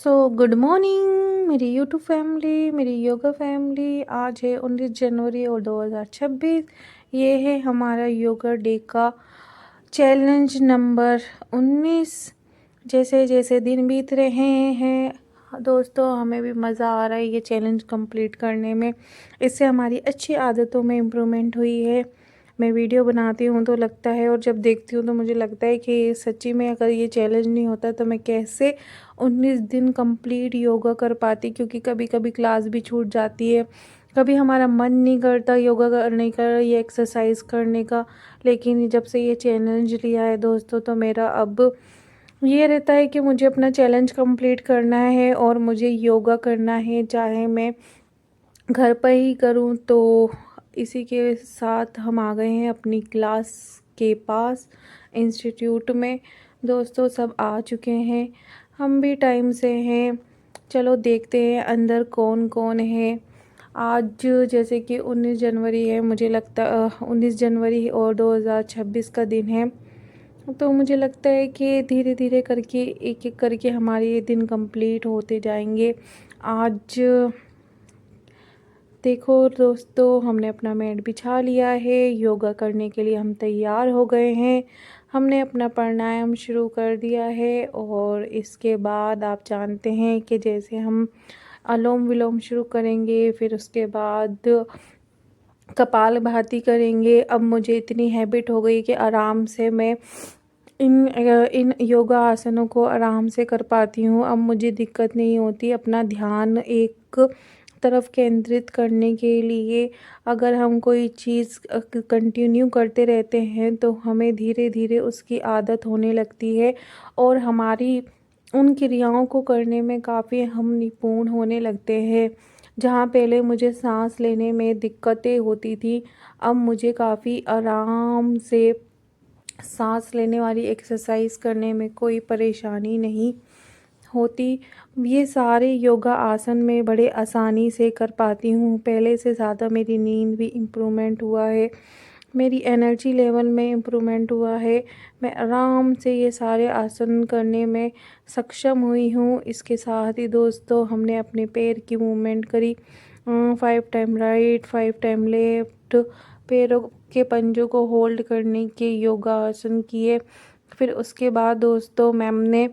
Good morning मेरी YouTube family, मेरी yoga family. आज है 19 जनवरी और 2026। ये है हमारा योगा डे का चैलेंज नंबर 19। जैसे जैसे दिन बीत रहे हैं दोस्तों, हमें भी मज़ा आ रहा है ये चैलेंज कंप्लीट करने में। इससे हमारी अच्छी आदतों में इम्प्रूवमेंट हुई है। मैं वीडियो बनाती हूँ तो लगता है, और जब देखती हूँ तो मुझे लगता है कि सच्ची में अगर ये चैलेंज नहीं होता तो मैं कैसे 19 दिन कंप्लीट योगा कर पाती। क्योंकि कभी कभी क्लास भी छूट जाती है, कभी हमारा मन नहीं करता योगा करने का, ये एक्सरसाइज करने का। लेकिन जब से ये चैलेंज लिया है दोस्तों, तो मेरा अब ये रहता है कि मुझे अपना चैलेंज कंप्लीट करना है और मुझे योगा करना है, चाहे मैं घर पर ही करूं। तो इसी के साथ हम आ गए हैं अपनी क्लास के पास, इंस्टीट्यूट में। दोस्तों सब आ चुके हैं, हम भी टाइम से हैं। चलो देखते हैं अंदर कौन कौन है। आज जैसे कि 19 जनवरी है, मुझे लगता 19 जनवरी और 2026 का दिन है। तो मुझे लगता है कि धीरे धीरे करके एक एक करके हमारे ये दिन कंप्लीट होते जाएंगे। आज देखो दोस्तों, हमने अपना मैट बिछा लिया है, योगा करने के लिए हम तैयार हो गए हैं। हमने अपना प्राणायाम शुरू कर दिया है, और इसके बाद आप जानते हैं कि जैसे हम अनुलोम विलोम शुरू करेंगे, फिर उसके बाद कपालभाति करेंगे। अब मुझे इतनी हैबिट हो गई कि आराम से मैं इन योगा आसनों को आराम से कर पाती हूँ। अब मुझे दिक्कत नहीं होती अपना ध्यान एक तरफ केंद्रित करने के लिए। अगर हम कोई चीज़ कंटिन्यू करते रहते हैं तो हमें धीरे धीरे उसकी आदत होने लगती है, और हमारी उन क्रियाओं को करने में काफ़ी हम निपुण होने लगते हैं। जहाँ पहले मुझे सांस लेने में दिक्कतें होती थी, अब मुझे काफ़ी आराम से सांस लेने वाली एक्सरसाइज करने में कोई परेशानी नहीं होती। ये सारे योगा आसन में बड़े आसानी से कर पाती हूँ। पहले से ज़्यादा मेरी नींद भी इम्प्रूवमेंट हुआ है, मेरी एनर्जी लेवल में इम्प्रूवमेंट हुआ है। मैं आराम से ये सारे आसन करने में सक्षम हुई हूँ। इसके साथ ही दोस्तों, हमने अपने पैर की मूवमेंट करी, 5 टाइम राइट 5 टाइम लेफ्ट। पैरों के पंजों को होल्ड करने के योगा आसन किए। फिर उसके बाद दोस्तों मैम ने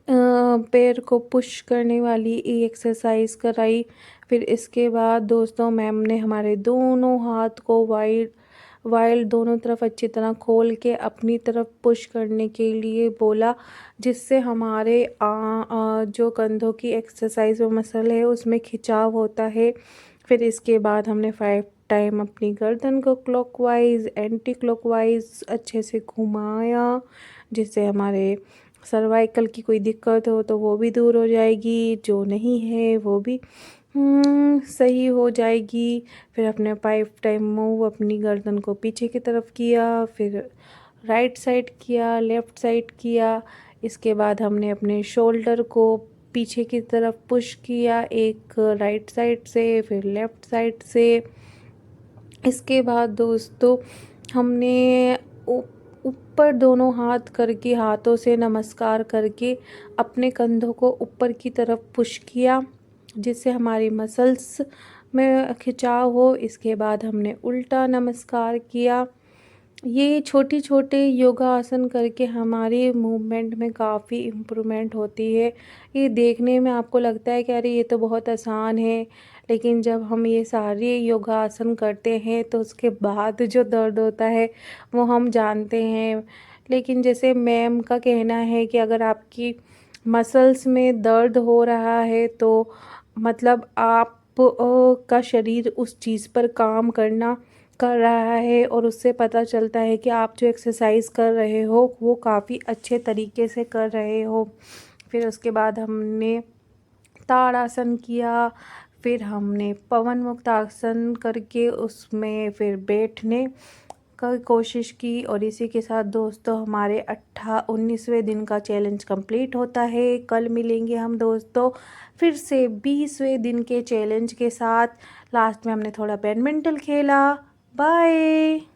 पैर को पुश करने वाली एक्सरसाइज कराई। फिर इसके बाद दोस्तों मैम ने हमारे दोनों हाथ को वाइड दोनों तरफ अच्छी तरह खोल के अपनी तरफ पुश करने के लिए बोला, जिससे हमारे जो कंधों की एक्सरसाइज व मसल है उसमें खिंचाव होता है। फिर इसके बाद हमने 5 टाइम अपनी गर्दन को क्लॉकवाइज एंटी क्लॉकवाइज अच्छे से घुमाया, जिससे हमारे सर्वाइकल की कोई दिक्कत हो तो वो भी दूर हो जाएगी, जो नहीं है वो भी सही हो जाएगी। फिर अपने 5 टाइम मूव अपनी गर्दन को पीछे की तरफ किया, फिर राइट साइड किया, लेफ़्ट साइड किया। इसके बाद हमने अपने शोल्डर को पीछे की तरफ पुश किया, एक राइट साइड से फिर लेफ़्ट साइड से। इसके बाद दोस्तों हमने ऊपर दोनों हाथ करके, हाथों से नमस्कार करके अपने कंधों को ऊपर की तरफ पुश किया, जिससे हमारी मसल्स में खिंचाव हो। इसके बाद हमने उल्टा नमस्कार किया। ये छोटी छोटे योगा आसन करके हमारी मूवमेंट में काफ़ी इम्प्रूवमेंट होती है। ये देखने में आपको लगता है कि अरे ये तो बहुत आसान है, लेकिन जब हम ये सारे योगा आसन करते हैं तो उसके बाद जो दर्द होता है वो हम जानते हैं। लेकिन जैसे मैम का कहना है कि अगर आपकी मसल्स में दर्द हो रहा है तो मतलब आप का शरीर उस चीज़ पर काम कर रहा है, और उससे पता चलता है कि आप जो एक्सरसाइज कर रहे हो वो काफ़ी अच्छे तरीके से कर रहे हो। फिर उसके बाद हमने ताड़ासन किया, फिर हमने पवन मुक्त आसन करके उसमें फिर बैठने का कोशिश की। और इसी के साथ दोस्तों हमारे 19वें दिन का चैलेंज कंप्लीट होता है। कल मिलेंगे हम दोस्तों फिर से 20वें दिन के चैलेंज के साथ। लास्ट में हमने थोड़ा बैडमिंटन खेला। बाय।